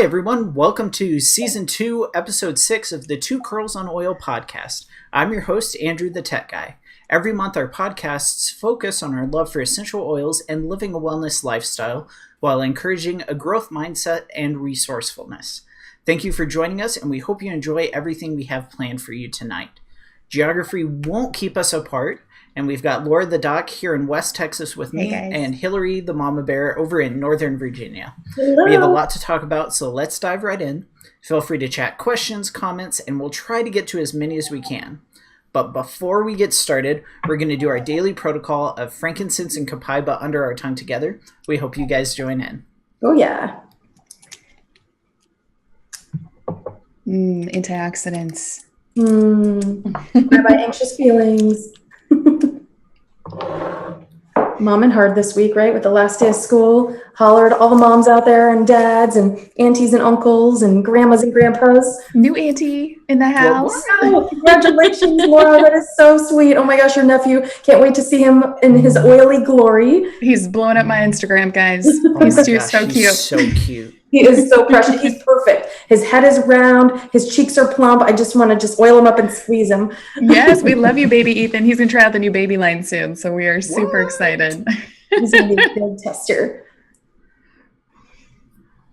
Hi, everyone. Welcome to Season 2, Episode 6 of the Two Curls on Oil podcast. I'm your host, Andrew the Tech Guy. Every month, our podcasts focus on our love for essential oils and living a wellness lifestyle while encouraging a growth mindset and resourcefulness. Thank you for joining us, and we hope you enjoy everything we have planned for you tonight. Geography won't keep us apart, and we've got Laura the Doc here in West Texas with me and Hillary the Mama Bear over in Northern Virginia. Hello. We have a lot to talk about, so let's dive right in. Feel free to chat questions, comments, and we'll try to get to as many as we can. But before we get started, we're going to do our daily protocol of frankincense and copaiba under our tongue together. We hope you guys join in. Oh, yeah. Antioxidants. Bye bye anxious feelings. Mom and hard this week, right? With the last day of school, hollered all the moms out there and dads and aunties and uncles and grandmas and grandpas. New auntie in the house. Wow, congratulations, Laura. That is so sweet. Oh my gosh, your nephew. Can't wait to see him in his oily glory. He's blowing up my Instagram, guys. So cute. He's so cute. He is so precious. He's perfect. His head is round. His cheeks are plump. I just want to oil him up and squeeze him. Yes, we love you, baby Ethan. He's going to try out the new baby line soon, so we are super excited. He's going to be a good tester.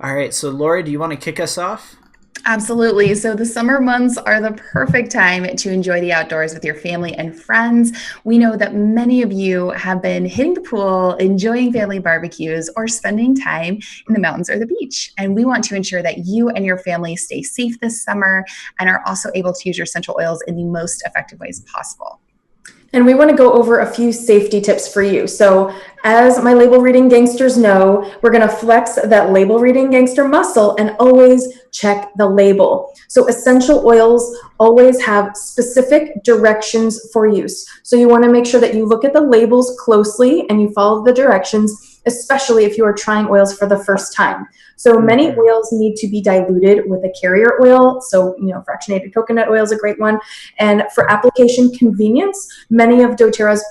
All right, so Laura, do you want to kick us off? Absolutely. So the summer months are the perfect time to enjoy the outdoors with your family and friends. We know that many of you have been hitting the pool, enjoying family barbecues, or spending time in the mountains or the beach. And we want to ensure that you and your family stay safe this summer and are also able to use your essential oils in the most effective ways possible. And we want to go over a few safety tips for you. So as my label reading gangsters know, we're going to flex that label reading gangster muscle and always check the label. So essential oils always have specific directions for use. So you want to make sure that you look at the labels closely and you follow the directions, especially if you are trying oils for the first time. So many oils need to be diluted with a carrier oil. So, fractionated coconut oil is a great one. And for application convenience, many of doTERRA's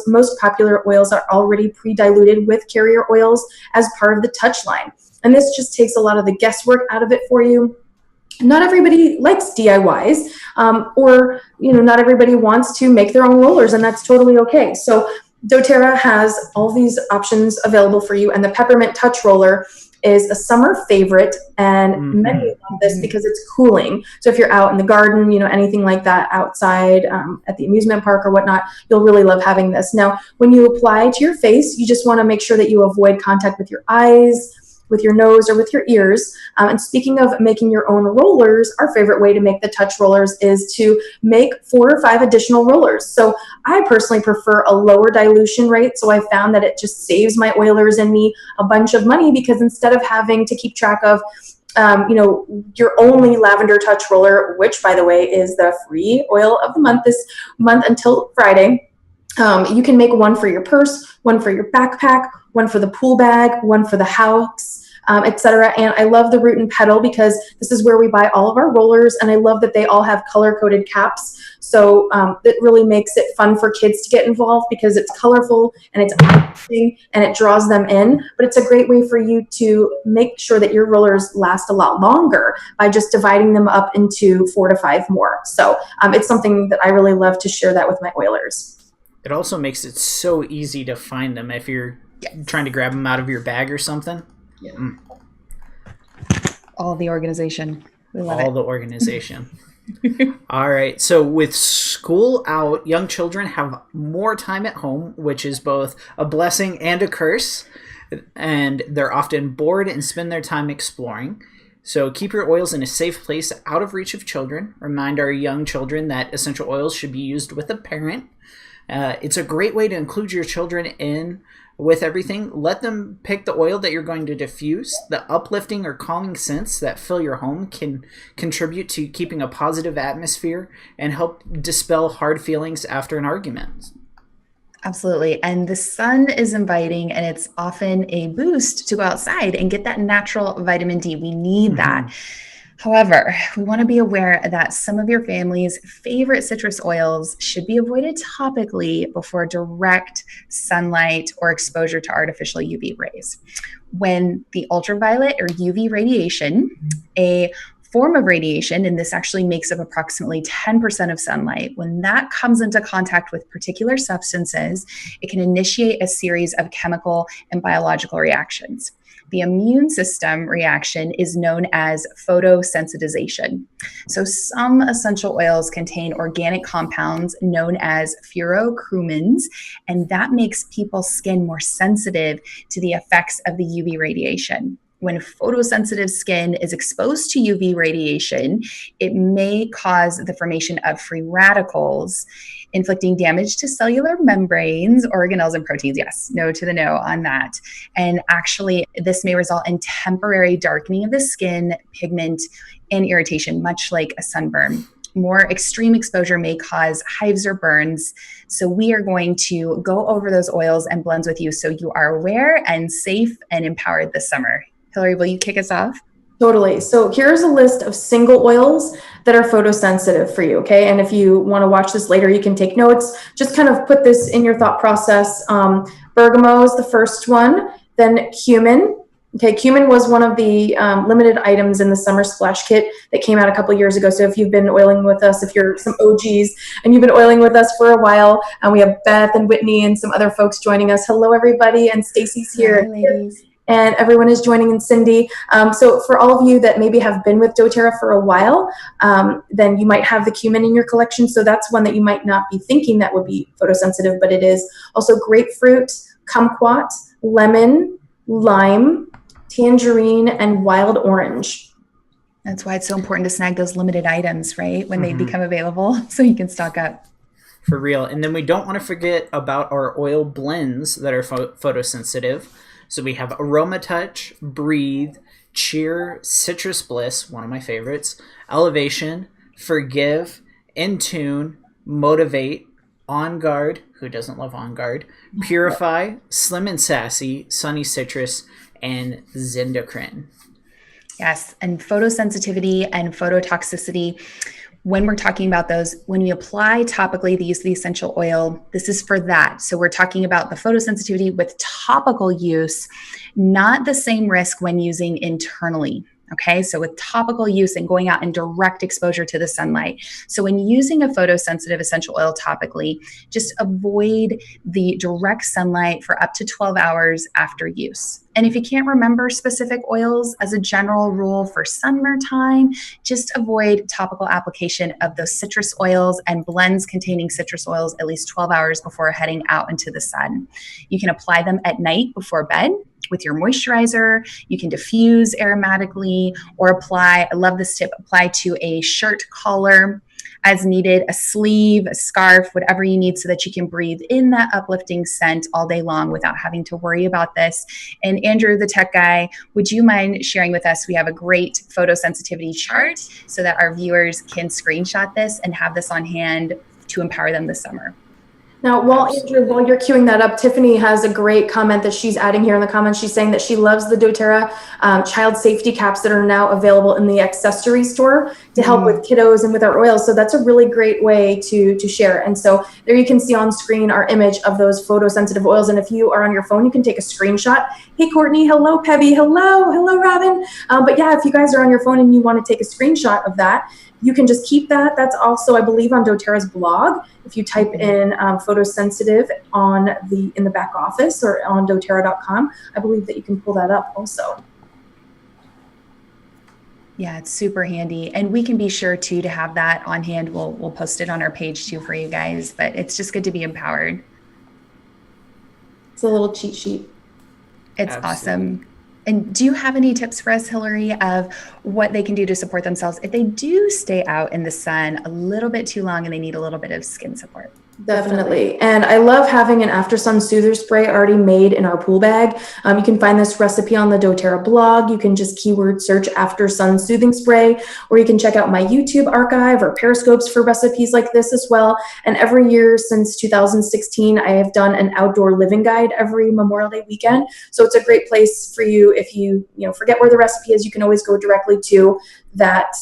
most popular oils are already pre-diluted with carrier oils as part of the touch line. And this just takes a lot of the guesswork out of it for you. Not everybody likes DIYs, or not everybody wants to make their own rollers, and that's totally okay. So doTERRA has all these options available for you, and the Peppermint Touch Roller is a summer favorite, and many love this because it's cooling. So if you're out in the garden, anything like that outside at the amusement park or whatnot, you'll really love having this. Now, when you apply to your face, you just want to make sure that you avoid contact with your eyes, with your nose, or with your ears. And speaking of making your own rollers, our favorite way to make the touch rollers is to make 4 or 5 additional rollers. So I personally prefer a lower dilution rate. So I found that it just saves my oilers and me a bunch of money, because instead of having to keep track of your only lavender touch roller, which by the way is the free oil of the month this month until Friday, you can make one for your purse, one for your backpack, one for the pool bag, one for the house, etc. And I love the Root and Petal because this is where we buy all of our rollers, and I love that they all have color-coded caps. So it really makes it fun for kids to get involved because it's colorful and it's eye-catching and it draws them in. But it's a great way for you to make sure that your rollers last a lot longer by just dividing them up into 4 to 5 more. So it's something that I really love to share that with my oilers. It also makes it so easy to find them if you're trying to grab them out of your bag or something. Yeah. All the organization. We love all the organization. All right. So with school out, young children have more time at home, which is both a blessing and a curse. And they're often bored and spend their time exploring. So keep your oils in a safe place out of reach of children. Remind our young children that essential oils should be used with a parent. It's a great way to include your children in with everything. Let them pick the oil that you're going to diffuse. The uplifting or calming scents that fill your home can contribute to keeping a positive atmosphere and help dispel hard feelings after an argument. Absolutely. And the sun is inviting, and it's often a boost to go outside and get that natural vitamin D. We need that. However, we want to be aware that some of your family's favorite citrus oils should be avoided topically before direct sunlight or exposure to artificial UV rays. When the ultraviolet or UV radiation, a form of radiation, and this actually makes up approximately 10% of sunlight, when that comes into contact with particular substances, it can initiate a series of chemical and biological reactions. The immune system reaction is known as photosensitization. So some essential oils contain organic compounds known as furochromins, and that makes people's skin more sensitive to the effects of the UV radiation. When photosensitive skin is exposed to UV radiation, it may cause the formation of free radicals, inflicting damage to cellular membranes, organelles, and proteins. Yes, no to the no on that. And actually, this may result in temporary darkening of the skin, pigment, and irritation, much like a sunburn. More extreme exposure may cause hives or burns. So we are going to go over those oils and blends with you so you are aware and safe and empowered this summer. Hillary, will you kick us off? Totally. So here's a list of single oils that are photosensitive for you, okay? And if you want to watch this later, you can take notes. Just kind of put this in your thought process. Bergamot is the first one, then cumin. Okay, cumin was one of the limited items in the summer splash kit that came out a couple years ago. So if you've been oiling with us, if you're some OGs and you've been oiling with us for a while, and we have Beth and Whitney and some other folks joining us. Hello, everybody, and Stacy's here. Hi, ladies. And everyone is joining in, Cindy. So for all of you that maybe have been with doTERRA for a while, then you might have the cumin in your collection. So that's one that you might not be thinking that would be photosensitive, but it is. Also grapefruit, kumquat, lemon, lime, tangerine, and wild orange. That's why it's so important to snag those limited items, right? When they become available, so you can stock up. For real. And then we don't want to forget about our oil blends that are photosensitive. So we have Aroma Touch, Breathe, Cheer, Citrus Bliss, one of my favorites, Elevation, Forgive, In Tune, Motivate, On Guard, who doesn't love On Guard, Purify, Slim and Sassy, Sunny Citrus, and Zindocrine. Yes, and photosensitivity and phototoxicity, when we're talking about those, when we apply topically the use of the essential oil, this is for that. So we're talking about the photosensitivity with topical use, not the same risk when using internally. Okay, so with topical use and going out in direct exposure to the sunlight. So when using a photosensitive essential oil topically, just avoid the direct sunlight for up to 12 hours after use. And if you can't remember specific oils, as a general rule for summertime, just avoid topical application of those citrus oils and blends containing citrus oils at least 12 hours before heading out into the sun. You can apply them at night before bed with your moisturizer. You can diffuse aromatically or apply, I love this tip, apply to a shirt collar as needed, a sleeve, a scarf, whatever you need so that you can breathe in that uplifting scent all day long without having to worry about this. And Andrew, the tech guy, would you mind sharing with us? We have a great photosensitivity chart so that our viewers can screenshot this and have this on hand to empower them this summer. Now, while you're queuing that up, Tiffany has a great comment that she's adding here in the comments. She's saying that she loves the doTERRA child safety caps that are now available in the accessory store to help with kiddos and with our oils. So that's a really great way to share. And so there you can see on screen our image of those photosensitive oils. And if you are on your phone, you can take a screenshot. Hey, Courtney. Hello, Pebby. Hello, Robin. But yeah, if you guys are on your phone and you want to take a screenshot of that, you can just keep that. That's also, I believe, on doTERRA's blog. If you type in photosensitive in the back office or on doTERRA.com, I believe that you can pull that up also. Yeah, it's super handy. And we can be sure too to have that on hand. We'll post it on our page too for you guys, but it's just good to be empowered. It's a little cheat sheet. It's awesome. And do you have any tips for us, Hillary, of what they can do to support themselves if they do stay out in the sun a little bit too long and they need a little bit of skin support? Definitely. And I love having an after sun soother spray already made in our pool bag. You can find this recipe on the doTERRA blog. You can just keyword search after sun soothing spray, or you can check out my YouTube archive or Periscopes for recipes like this as well. And every year since 2016, I have done an outdoor living guide every Memorial Day weekend. So it's a great place for you. If you forget where the recipe is, you can always go directly to that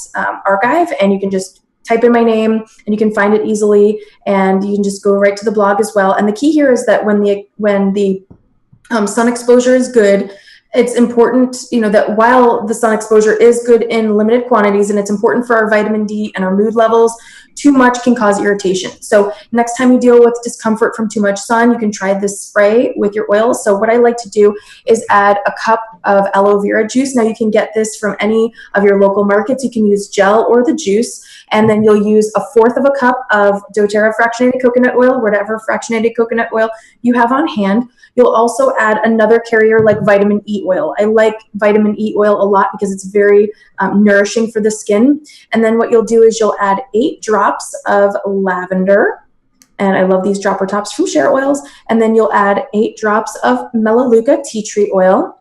archive, and you can just type in my name and you can find it easily, and you can just go right to the blog as well. And the key here is that when the sun exposure is good, it's important, that while the sun exposure is good in limited quantities, and it's important for our vitamin D and our mood levels, too much can cause irritation. So next time you deal with discomfort from too much sun, you can try this spray with your oil. So what I like to do is add a cup of aloe vera juice. Now you can get this from any of your local markets. You can use gel or the juice. And then you'll use 1/4 of a cup of doTERRA fractionated coconut oil, whatever fractionated coconut oil you have on hand. You'll also add another carrier like vitamin E oil. I like vitamin E oil a lot because it's very nourishing for the skin. And then what you'll do is you'll add 8 drops of lavender. And I love these dropper tops from Share Oils. And then you'll add 8 drops of Melaleuca tea tree oil.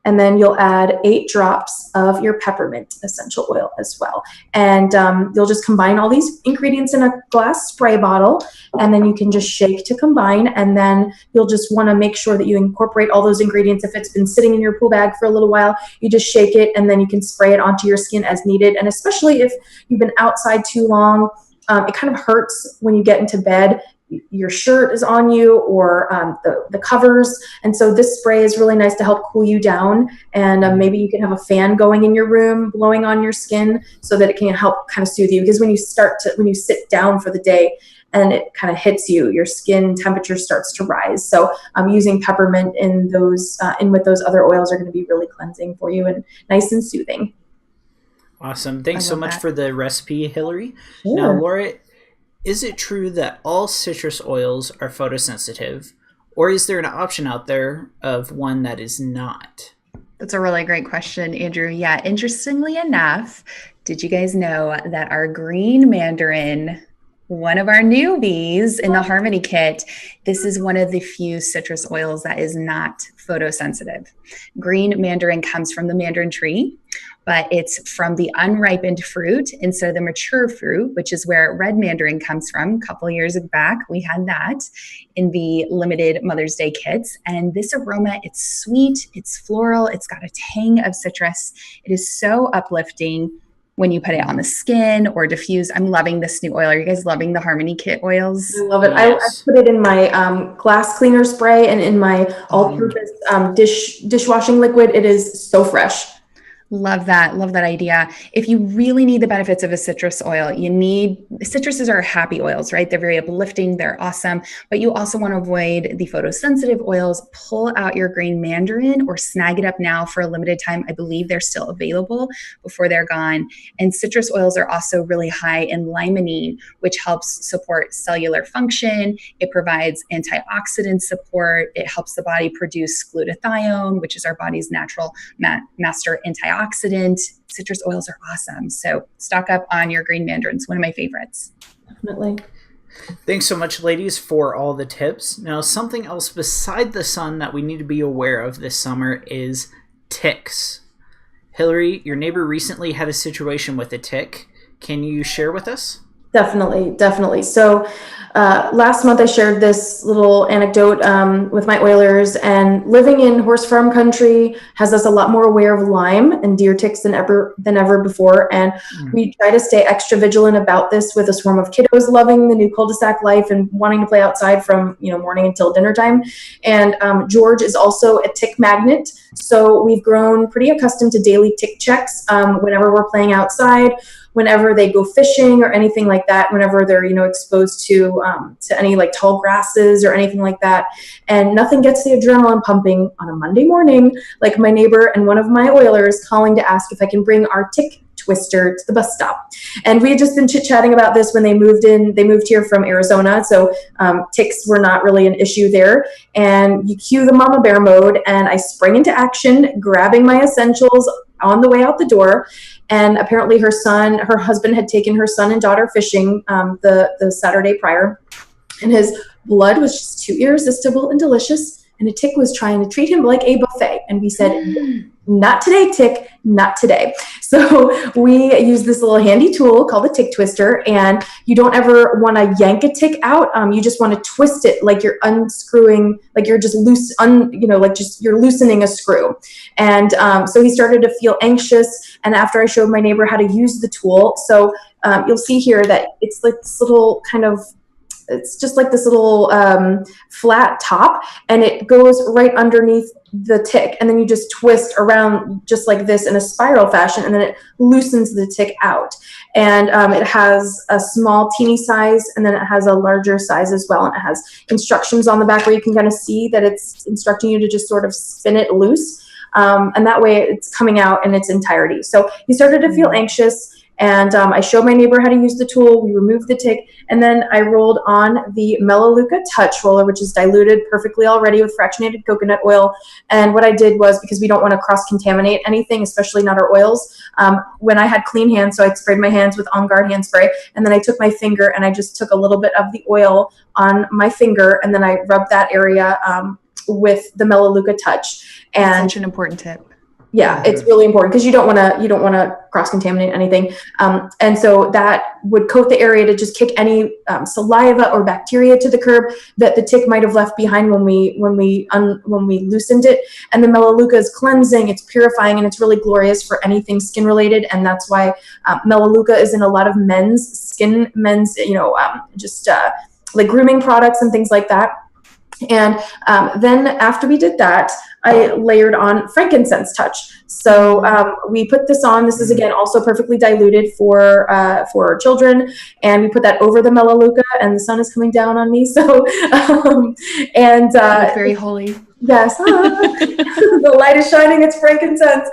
And then you'll add 8 drops of your peppermint essential oil as well. And you'll just combine all these ingredients in a glass spray bottle, and then you can just shake to combine. And then you'll just want to make sure that you incorporate all those ingredients. If it's been sitting in your pool bag for a little while, you just shake it, and then you can spray it onto your skin as needed. And especially if you've been outside too long, it kind of hurts when you get into bed. Your shirt is on you, or the covers. And so this spray is really nice to help cool you down. And maybe you can have a fan going in your room, blowing on your skin, so that it can help kind of soothe you. Because when you sit down for the day and it kind of hits you, your skin temperature starts to rise. So using peppermint in with those other oils are going to be really cleansing for you and nice and soothing. Awesome. Thanks so much for the recipe, Hillary. Sure. Now, Laura, is it true that all citrus oils are photosensitive, or is there an option out there of one that is not? That's a really great question, Andrew. Yeah, interestingly enough, did you guys know that our green mandarin, one of our newbies in the Harmony Kit, this is one of the few citrus oils that is not photosensitive. Green mandarin comes from the mandarin tree, but it's from the unripened fruit instead of the mature fruit, which is where red mandarin comes from. A couple of years back, we had that in the limited Mother's Day kits. And this aroma, it's sweet, it's floral, it's got a tang of citrus. It is so uplifting when you put it on the skin or diffuse. I'm loving this new oil. Are you guys loving the Harmony Kit oils? I love it. Yes. I put it in my glass cleaner spray and in my all-purpose dishwashing liquid. It is so fresh. Love that. Love that idea. If you really need the benefits of a citrus oil, citruses are happy oils, right? They're very uplifting. They're awesome. But you also want to avoid the photosensitive oils. Pull out your green mandarin or snag it up now for a limited time. I believe they're still available before they're gone. And citrus oils are also really high in limonene, which helps support cellular function. It provides antioxidant support. It helps the body produce glutathione, which is our body's natural master antioxidant. Citrus oils are awesome. So stock up on your green mandarins. One of my favorites. Definitely. Thanks so much, ladies, for all the tips. Now, something else beside the sun that we need to be aware of this summer is ticks. Hillary, your neighbor recently had a situation with a tick. Can you share with us? Definitely. So last month I shared this little anecdote with my oilers, and living in horse farm country has us a lot more aware of Lyme and deer ticks than ever before. And we try to stay extra vigilant about this with a swarm of kiddos loving the new cul-de-sac life and wanting to play outside from morning until dinner time. And George is also a tick magnet. So we've grown pretty accustomed to daily tick checks whenever we're playing outside, whenever they go fishing or anything like that, whenever they're, exposed to any like tall grasses or anything like that. And nothing gets the adrenaline pumping on a Monday morning like my neighbor and one of my oilers calling to ask if I can bring our tick twister to the bus stop. And we had just been chit-chatting about this when they moved in. They moved here from Arizona, so ticks were not really an issue there. And you cue the mama bear mode, and I spring into action, grabbing my essentials on the way out the door. And apparently her husband had taken her son and daughter fishing the Saturday prior. and his blood was just too irresistible and delicious, and a tick was trying to treat him like a buffet. And we said, not today, tick, not today. So we use this little handy tool called the tick twister, and you don't ever want to yank a tick out. You just want to twist it like you're unscrewing, like you're just like just you're loosening a screw. And so he started to feel anxious. And after I showed my neighbor how to use the tool, so you'll see here that it's like this little it's just like this little flat top, and it goes right underneath the tick, and then you just twist around just like this in a spiral fashion, and then it loosens the tick out. And it has a small teeny size, and then it has a larger size as well, and it has instructions on the back where you can kind of see that it's instructing you to just sort of spin it loose, and that way it's coming out in its entirety. So he started to feel anxious, and I showed my neighbor how to use the tool. We removed the tick, and then I rolled on the Melaleuca Touch Roller, which is diluted perfectly already with fractionated coconut oil. And what I did was, because we don't want to cross-contaminate anything, especially not our oils, when I had clean hands, so I sprayed my hands with On Guard hand spray, and then I took my finger and I just took a little bit of the oil on my finger, and then I rubbed that area with the Melaleuca Touch. And such an important tip. Yeah, it's really important because you don't want to cross-contaminate anything, and so that would coat the area to just kick any saliva or bacteria to the curb that the tick might have left behind when we loosened it. And the Melaleuca is cleansing, it's purifying, and it's really glorious for anything skin related. And that's why Melaleuca is in a lot of men's like grooming products and things like that. And then after we did that, I layered on frankincense touch. So we put this on. This is, again, also perfectly diluted for children. And we put that over the Melaleuca, and the sun is coming down on me. So, very holy. Yes. The light is shining. It's frankincense.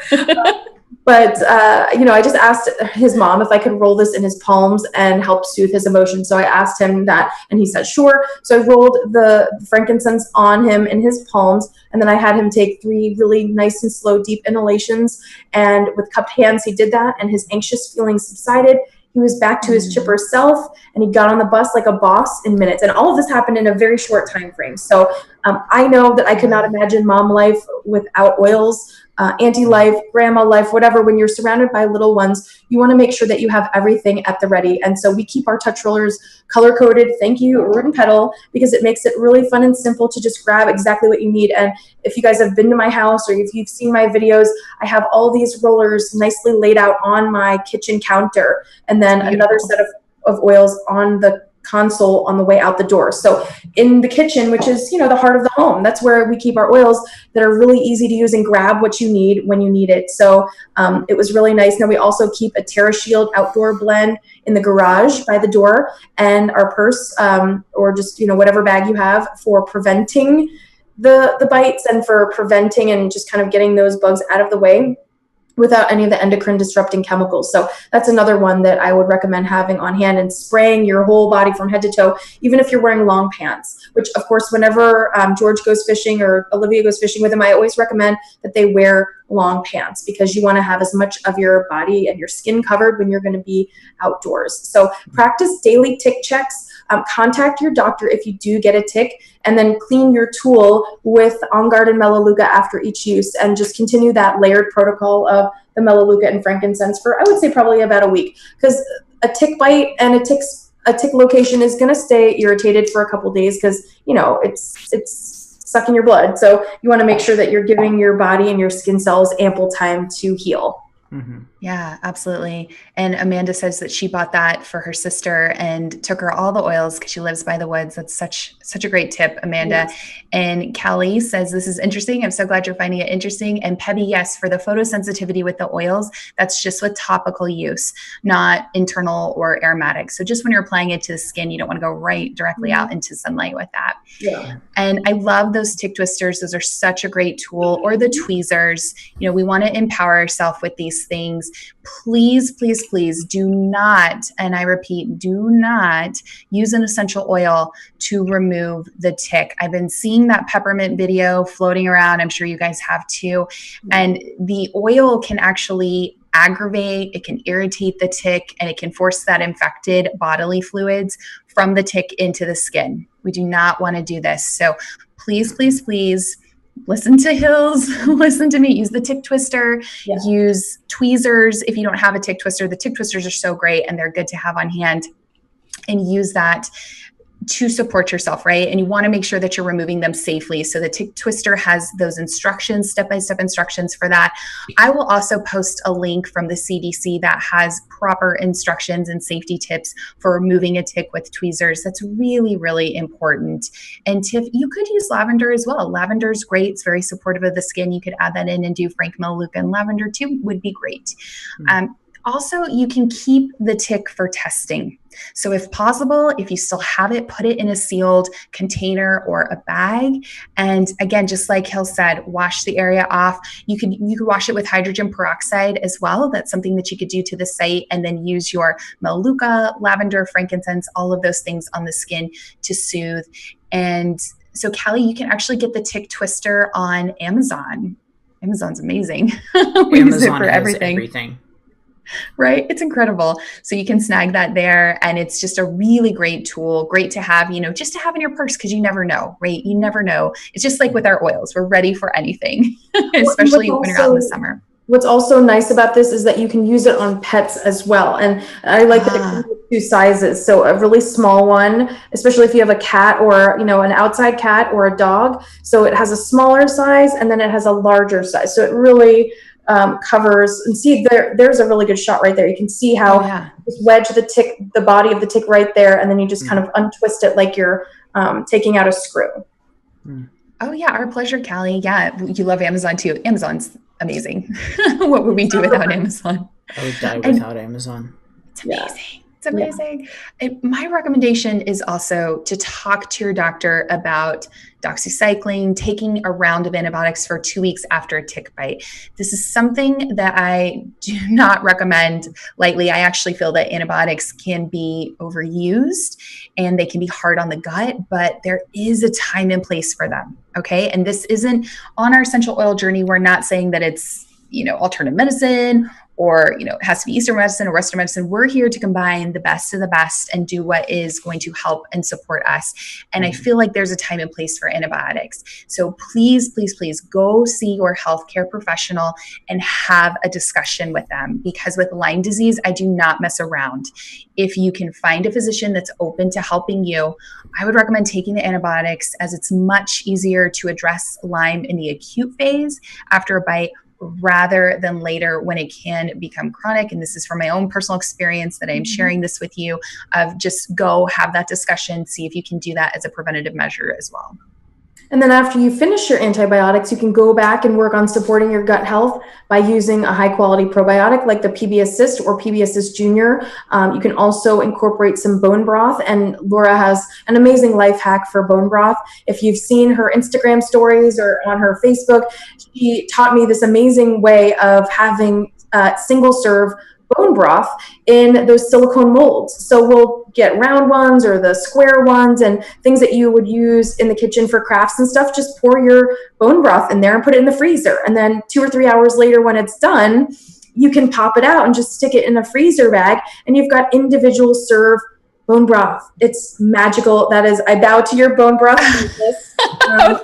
But, I just asked his mom if I could roll this in his palms and help soothe his emotions. So I asked him that, and he said, sure. So I rolled the frankincense on him in his palms, and then I had him take 3 really nice and slow, deep inhalations. And with cupped hands, he did that, and his anxious feelings subsided. He was back to his chipper self, and he got on the bus like a boss in minutes. And all of this happened in a very short time frame. So I know that I could not imagine mom life without oils, auntie life, grandma life, whatever. When you're surrounded by little ones, you want to make sure that you have everything at the ready. And so we keep our touch rollers color-coded. Thank you, Root and Petal, because it makes it really fun and simple to just grab exactly what you need. And if you guys have been to my house or if you've seen my videos, I have all these rollers nicely laid out on my kitchen counter, and then another set of oils on the console on the way out the door. So in the kitchen, which is, the heart of the home, that's where we keep our oils that are really easy to use and grab what you need when you need it. So it was really nice. Now we also keep a TerraShield outdoor blend in the garage by the door, and our purse, or just, whatever bag you have for preventing the bites and for preventing and just kind of getting those bugs out of the way without any of the endocrine disrupting chemicals. So that's another one that I would recommend having on hand, and spraying your whole body from head to toe, even if you're wearing long pants, which of course, whenever George goes fishing or Olivia goes fishing with him, I always recommend that they wear long pants, because you want to have as much of your body and your skin covered when you're going to be outdoors. So practice daily tick checks. Contact your doctor if you do get a tick, and then clean your tool with On Guard and Melaleuca after each use, and just continue that layered protocol of the Melaleuca and frankincense for, I would say, probably about a week, because a tick bite and a tick location is going to stay irritated for a couple days, because it's sucking your blood. So you want to make sure that you're giving your body and your skin cells ample time to heal. Mm-hmm. Yeah, absolutely. And Amanda says that she bought that for her sister and took her all the oils because she lives by the woods. That's such a great tip, Amanda. Yes. And Callie says, this is interesting. I'm so glad you're finding it interesting. And Pebby, yes, for the photosensitivity with the oils, that's just with topical use, not internal or aromatic. So just when you're applying it to the skin, you don't want to go right directly out into sunlight with that. Yeah. And I love those tick twisters. Those are such a great tool. Or the tweezers. We want to empower ourselves with these things. Please, please, please do not, and I repeat, do not use an essential oil to remove the tick. I've been seeing that peppermint video floating around. I'm sure you guys have too. And the oil can actually aggravate, it can irritate the tick, and it can force that infected bodily fluids from the tick into the skin. We do not want to do this. So please, please, please listen to Hills, listen to me, use the tick twister, use tweezers. If you don't have a tick twister, the tick twisters are so great and they're good to have on hand, and use that to support yourself, right? And you want to make sure that you're removing them safely. So the tick twister has those instructions, step-by-step instructions for that. I will also post a link from the CDC that has proper instructions and safety tips for removing a tick with tweezers. That's really, really important. And Tiff, you could use lavender as well. Lavender is great. It's very supportive of the skin. You could add that in and do Frank Melaleuca and lavender too, would be great. Also, you can keep the tick for testing. So if possible, if you still have it, put it in a sealed container or a bag. And again, just like Hill said, wash the area off. You could wash it with hydrogen peroxide as well. That's something that you could do to the site, and then use your Melaleuca, lavender, frankincense, all of those things on the skin to soothe. And so Callie, you can actually get the tick twister on Amazon. Amazon's amazing. We use it for everything. Right? It's incredible. So you can snag that there, and it's just a really great tool. Great to have, just to have in your purse, because you never know, right? You never know. It's just like with our oils. We're ready for anything, especially when you're out in the summer. What's also nice about this is that you can use it on pets as well. And I like that it comes with two sizes. So a really small one, especially if you have a cat or, an outside cat or a dog. So it has a smaller size, and then it has a larger size. So it really covers, and see there's a really good shot right there. You can see how just wedge the body of the tick right there, and then you just kind of untwist it like you're taking out a screw. Oh yeah, our pleasure, Callie. Yeah, you love Amazon too. Amazon's amazing. What would we do without Amazon? I would die without Amazon. It's amazing. It's amazing. My recommendation is also to talk to your doctor about doxycycline, taking a round of antibiotics for 2 weeks after a tick bite. This is something that I do not recommend lightly. I actually feel that antibiotics can be overused and they can be hard on the gut, but there is a time and place for them. Okay. And this isn't on our essential oil journey. We're not saying that it's, alternative medicine, or, it has to be Eastern medicine or Western medicine. We're here to combine the best of the best and do what is going to help and support us. And I feel like there's a time and place for antibiotics. So please, please, please go see your healthcare professional and have a discussion with them, because with Lyme disease, I do not mess around. If you can find a physician that's open to helping you, I would recommend taking the antibiotics, as it's much easier to address Lyme in the acute phase after a bite, rather than later when it can become chronic. And this is from my own personal experience that I'm sharing this with you, of just go have that discussion, see if you can do that as a preventative measure as well. And then after you finish your antibiotics, you can go back and work on supporting your gut health by using a high quality probiotic like the PB Assist or PB Assist Junior. You can also incorporate some bone broth, and Laura has an amazing life hack for bone broth. If you've seen her Instagram stories or on her Facebook, she taught me this amazing way of having single serve bone broth in those silicone molds. So we'll get round ones or the square ones, and things that you would use in the kitchen for crafts and stuff. Just pour your bone broth in there and put it in the freezer. And then 2 or 3 hours later, when it's done, you can pop it out and just stick it in a freezer bag, and you've got individual serve bone broth. It's magical. That is, I bow to your bone broth.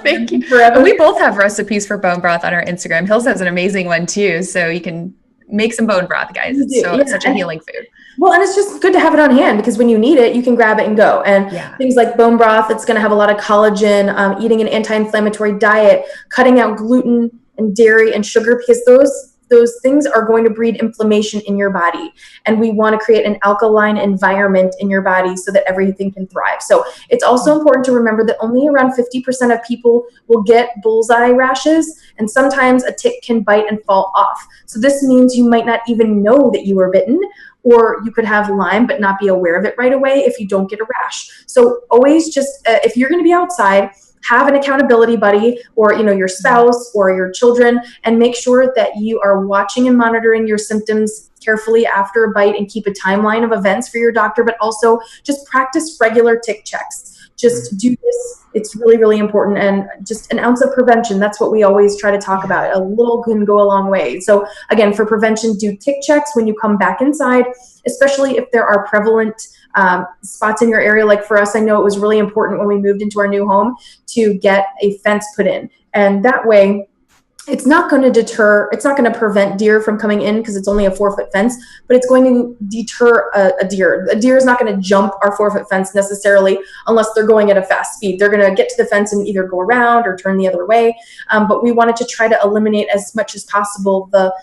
Thank you. Forever. We both have recipes for bone broth on our Instagram. Hills has an amazing one too. So you can make some bone broth, guys. It's such a healing food. Well, and it's just good to have it on hand, because when you need it, you can grab it and go. And things like bone broth, it's going to have a lot of collagen, eating an anti-inflammatory diet, cutting out gluten and dairy and sugar, because those things are going to breed inflammation in your body. And we want to create an alkaline environment in your body so that everything can thrive. So it's also important to remember that only around 50% of people will get bullseye rashes, and sometimes a tick can bite and fall off. So this means you might not even know that you were bitten, or you could have Lyme but not be aware of it right away if you don't get a rash. So always just, if you're going to be outside, have an accountability buddy, or your spouse or your children, and make sure that you are watching and monitoring your symptoms carefully after a bite and keep a timeline of events for your doctor, but also just practice regular tick checks. Just do this. It's really, really important. And just an ounce of prevention. That's what we always try to talk about. A little can go a long way. So again, for prevention, do tick checks when you come back inside, especially if there are prevalent spots in your area. Like for us, I know it was really important when we moved into our new home to get a fence put in. And that way, it's not going to prevent deer from coming in because it's only a 4-foot fence, but it's going to deter a deer. A deer is not going to jump our 4-foot fence necessarily unless they're going at a fast speed. They're going to get to the fence and either go around or turn the other way. But we wanted to try to eliminate as much as possible the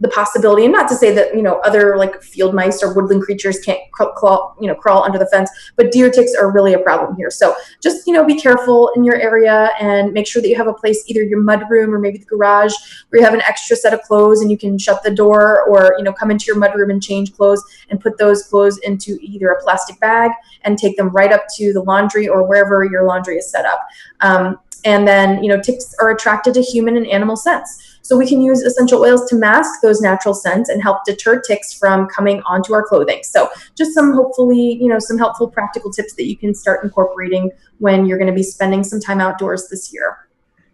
possibility, and not to say that, other like field mice or woodland creatures can't crawl under the fence, but deer ticks are really a problem here. So just, be careful in your area and make sure that you have a place, either your mud room or maybe the garage, where you have an extra set of clothes and you can shut the door, or, come into your mud room and change clothes and put those clothes into either a plastic bag and take them right up to the laundry or wherever your laundry is set up. And then, ticks are attracted to human and animal scents. So we can use essential oils to mask those natural scents and help deter ticks from coming onto our clothing. So just some helpful practical tips that you can start incorporating when you're going to be spending some time outdoors this year.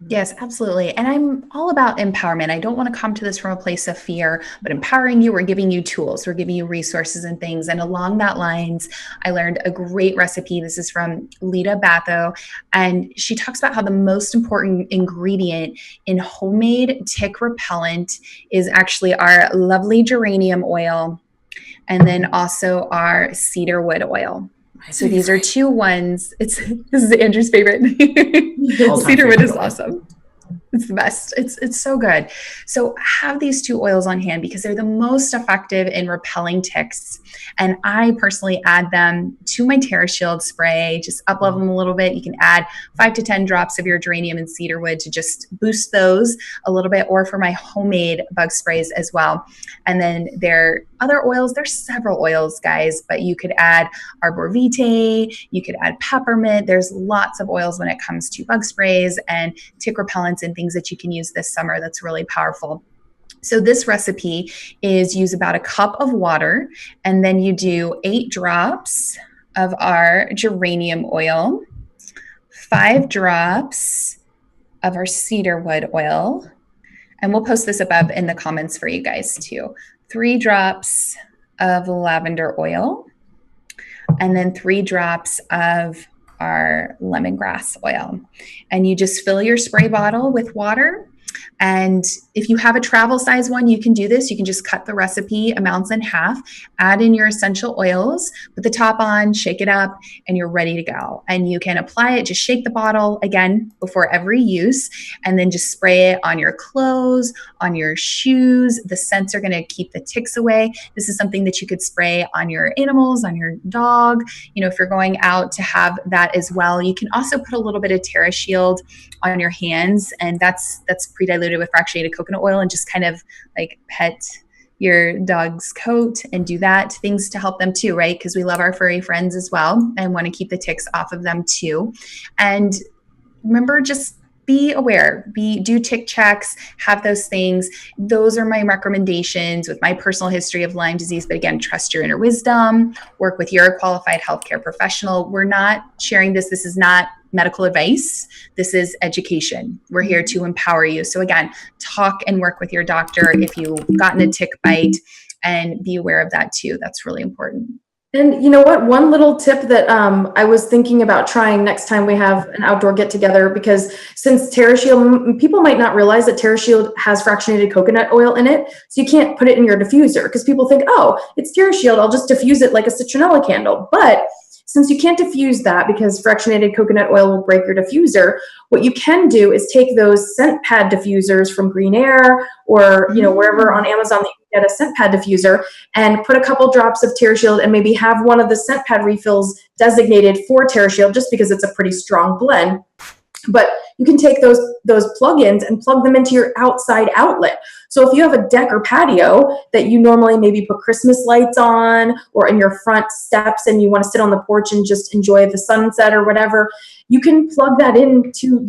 Yes, absolutely. And I'm all about empowerment. I don't want to come to this from a place of fear, but empowering you. We're giving you tools, we're giving you resources and things. And along that lines, I learned a great recipe. This is from Lita Batho. And she talks about how the most important ingredient in homemade tick repellent is actually our lovely geranium oil, and then also our cedarwood oil. So these are two ones. This is Andrew's favorite. Cedarwood is awesome. It's the best. It's so good. So have these two oils on hand because they're the most effective in repelling ticks. And I personally add them to my TerraShield spray, just up level them a little bit. You can add 5 to 10 drops of your geranium and cedarwood to just boost those a little bit, or for my homemade bug sprays as well. And then there are other oils. There's several oils, guys, but you could add arbor vitae, you could add peppermint. There's lots of oils when it comes to bug sprays and tick repellents and things that you can use this summer that's really powerful. So this recipe is use about a cup of water, and then you do 8 drops of our geranium oil, 5 drops of our cedarwood oil, and we'll post this above in the comments for you guys too. 3 drops of lavender oil, and then 3 drops of our lemongrass oil. And you just fill your spray bottle with water. And if you have a travel size one, you can do this. You can just cut the recipe amounts in half, add in your essential oils, put the top on, shake it up, and you're ready to go. And you can apply it, just shake the bottle again before every use, and then just spray it on your clothes, on your shoes. The scents are going to keep the ticks away. This is something that you could spray on your animals, on your dog. If you're going out to have that as well. You can also put a little bit of TerraShield on your hands, and that's pre-diluted with fractionated coconut oil, and just kind of like pet your dog's coat and do that. Things to help them too, right? Because we love our furry friends as well and want to keep the ticks off of them too. And remember, just be aware, do tick checks, have those things. Those are my recommendations with my personal history of Lyme disease. But again, trust your inner wisdom, work with your qualified healthcare professional. We're not sharing this. This is not medical advice. This is education. We're here to empower you. So again, talk and work with your doctor if you've gotten a tick bite, and be aware of that too. That's really important. And you know what? One little tip that I was thinking about trying next time we have an outdoor get together, because since TerraShield, people might not realize that TerraShield has fractionated coconut oil in it. So you can't put it in your diffuser because people think, oh, it's TerraShield, I'll just diffuse it like a citronella candle. But since you can't diffuse that because fractionated coconut oil will break your diffuser, what you can do is take those scent pad diffusers from Green Air or wherever on Amazon that you can get a scent pad diffuser, and put a couple drops of TerraShield and maybe have one of the scent pad refills designated for TerraShield, just because it's a pretty strong blend. But you can take those plugins and plug them into your outside outlet. So if you have a deck or patio that you normally maybe put Christmas lights on, or in your front steps, and you want to sit on the porch and just enjoy the sunset or whatever, you can plug that into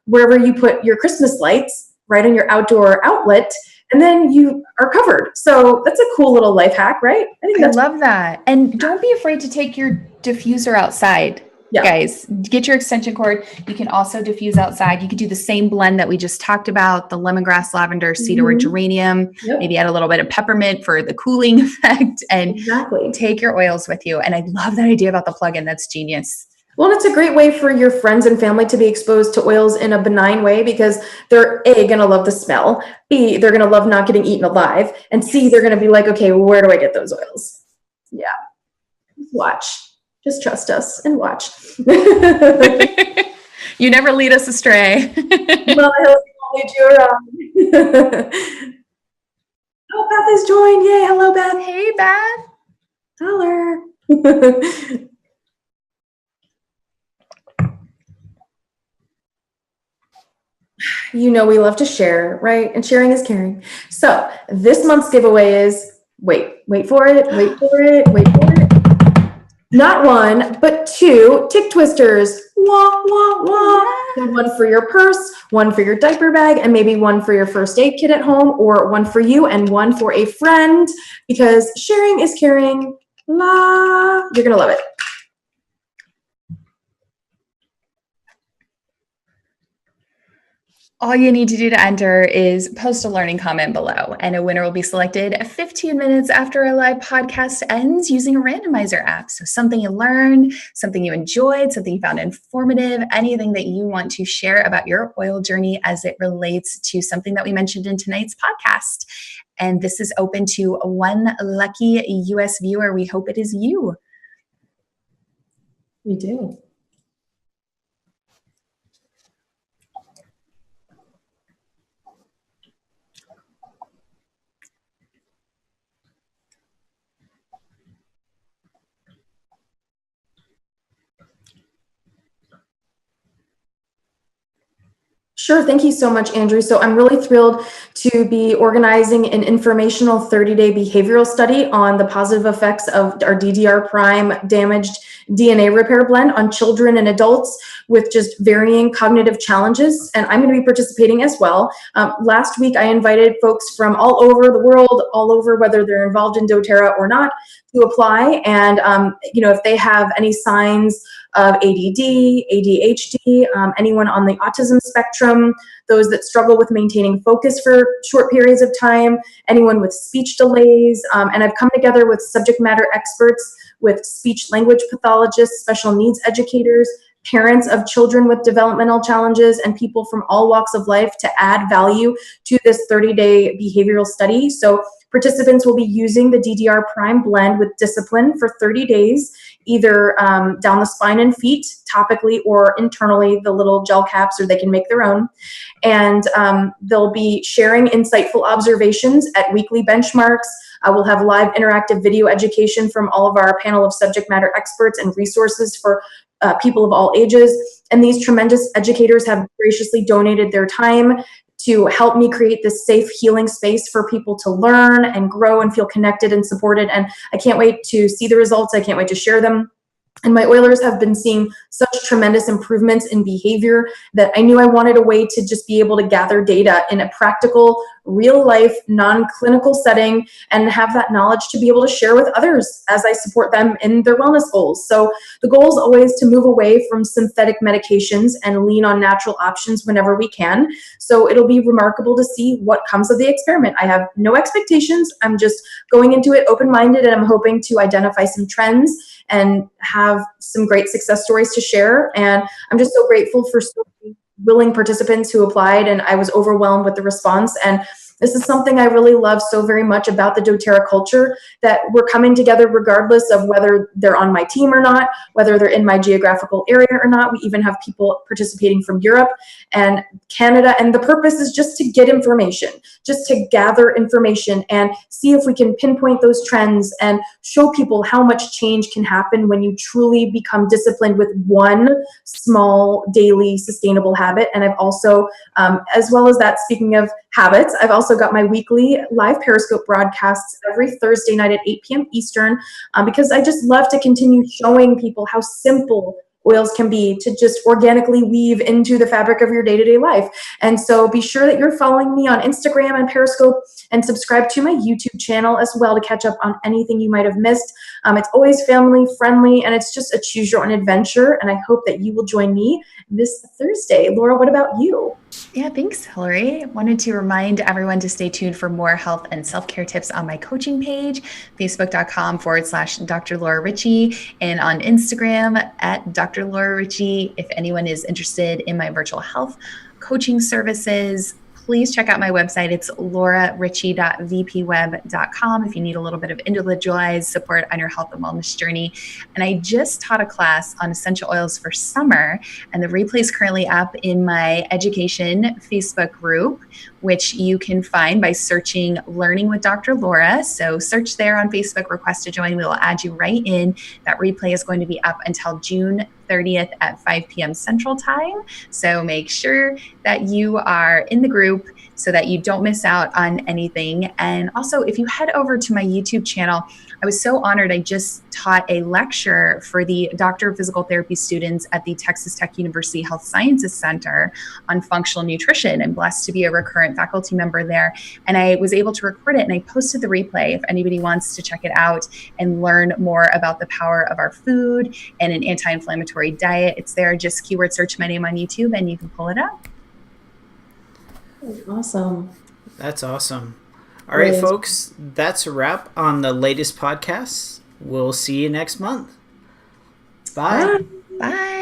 wherever you put your Christmas lights, right on your outdoor outlet. and then you are covered. So that's a cool little life hack, right? I love that. And don't be afraid to take your diffuser outside. Yeah. Guys, get your extension cord. You can also diffuse outside. You could do the same blend that we just talked about, the lemongrass, lavender, cedarwood, geranium, maybe add a little bit of peppermint for the cooling effect, and take your oils with you. And I love that idea about the plug-in. That's genius. Well, it's a great way for your friends and family to be exposed to oils in a benign way, because they're A, going to love the smell, B, they're going to love not getting eaten alive, and C, they're going to be like, okay, where do I get those oils? Yeah. Just watch. Just trust us and watch. You never lead us astray. Well, I lead you around. Oh, Beth has joined. Yay. Hello, Beth. Hey, Beth. Holler. You know we love to share, right? And sharing is caring. So this month's giveaway is, wait for it. Not one, but 2 tick twisters. Wah, wah, wah. Yeah. One for your purse, one for your diaper bag, and maybe one for your first aid kit at home, or one for you and one for a friend, because sharing is caring. La, you're gonna love it. All you need to do to enter is post a learning comment below, and a winner will be selected 15 minutes after our live podcast ends using a randomizer app. So something you learned, something you enjoyed, something you found informative, anything that you want to share about your oil journey as it relates to something that we mentioned in tonight's podcast. And this is open to one lucky US viewer. We hope it is you. We do. Sure. Thank you so much, Andrew. So I'm really thrilled to be organizing an informational 30-day behavioral study on the positive effects of our DDR prime damaged DNA repair blend on children and adults with just varying cognitive challenges. And I'm going to be participating as well. Last week, I invited folks from all over the world, all over, whether they're involved in doTERRA or not, to apply. And, if they have any signs of ADD, ADHD, anyone on the autism spectrum, those that struggle with maintaining focus for short periods of time, anyone with speech delays. And I've come together with subject matter experts, with speech language pathologists, special needs educators, parents of children with developmental challenges, and people from all walks of life to add value to this 30-day behavioral study. So participants will be using the DDR Prime blend with discipline for 30 days, either down the spine and feet, topically, or internally, the little gel caps, or they can make their own. And they'll be sharing insightful observations at weekly benchmarks. We'll have live interactive video education from all of our panel of subject matter experts and resources for people of all ages. And these tremendous educators have graciously donated their time to help me create this safe healing space for people to learn and grow and feel connected and supported. And I can't wait to see the results. I can't wait to share them. And my Oilers have been seeing such tremendous improvements in behavior that I knew I wanted a way to just be able to gather data in a practical, real life, non-clinical setting, and have that knowledge to be able to share with others as I support them in their wellness goals. So the goal is always to move away from synthetic medications and lean on natural options whenever we can. So it'll be remarkable to see what comes of the experiment. I have no expectations. I'm just going into it open-minded, and I'm hoping to identify some trends and have some great success stories to share. And I'm just so grateful for so many willing participants who applied, and I was overwhelmed with the response. And this is something I really love so very much about the doTERRA culture, that we're coming together regardless of whether they're on my team or not, whether they're in my geographical area or not. We even have people participating from Europe and Canada. And the purpose is just to get information, just to gather information and see if we can pinpoint those trends and show people how much change can happen when you truly become disciplined with one small daily sustainable habit. And I've also, as well as that, speaking of habits, I've also got my weekly live Periscope broadcasts every Thursday night at 8 p.m. Eastern, because I just love to continue showing people how simple oils can be to just organically weave into the fabric of your day-to-day life. And so be sure that you're following me on Instagram and Periscope, and subscribe to my YouTube channel as well to catch up on anything you might have missed. It's always family friendly, and it's just a choose your own adventure. And I hope that you will join me this Thursday. Laura, what about you? Yeah, thanks, Hillary. Wanted to remind everyone to stay tuned for more health and self-care tips on my coaching page, facebook.com/Dr. Laura Ricci, and on Instagram at Dr. Laura Ricci. If anyone is interested in my virtual health coaching services, please check out my website. It's lauraricci.vpweb.com if you need a little bit of individualized support on your health and wellness journey. And I just taught a class on essential oils for summer, and the replay is currently up in my education Facebook group, which you can find by searching Learning with Dr. Laura. So search there on Facebook, request to join. We will add you right in. That replay is going to be up until June 30th at 5 p.m. Central Time. So make sure that you are in the group so that you don't miss out on anything. And also, if you head over to my YouTube channel, I was so honored. I just taught a lecture for the Doctor of Physical Therapy students at the Texas Tech University Health Sciences Center on functional nutrition. I'm blessed to be a recurrent faculty member there. And I was able to record it, and I posted the replay if anybody wants to check it out and learn more about the power of our food and an anti-inflammatory diet. It's there. Just keyword search my name on YouTube and you can pull it up. Awesome. That's awesome. All right, folks, that's a wrap on the latest podcast. We'll see you next month. Bye. Bye.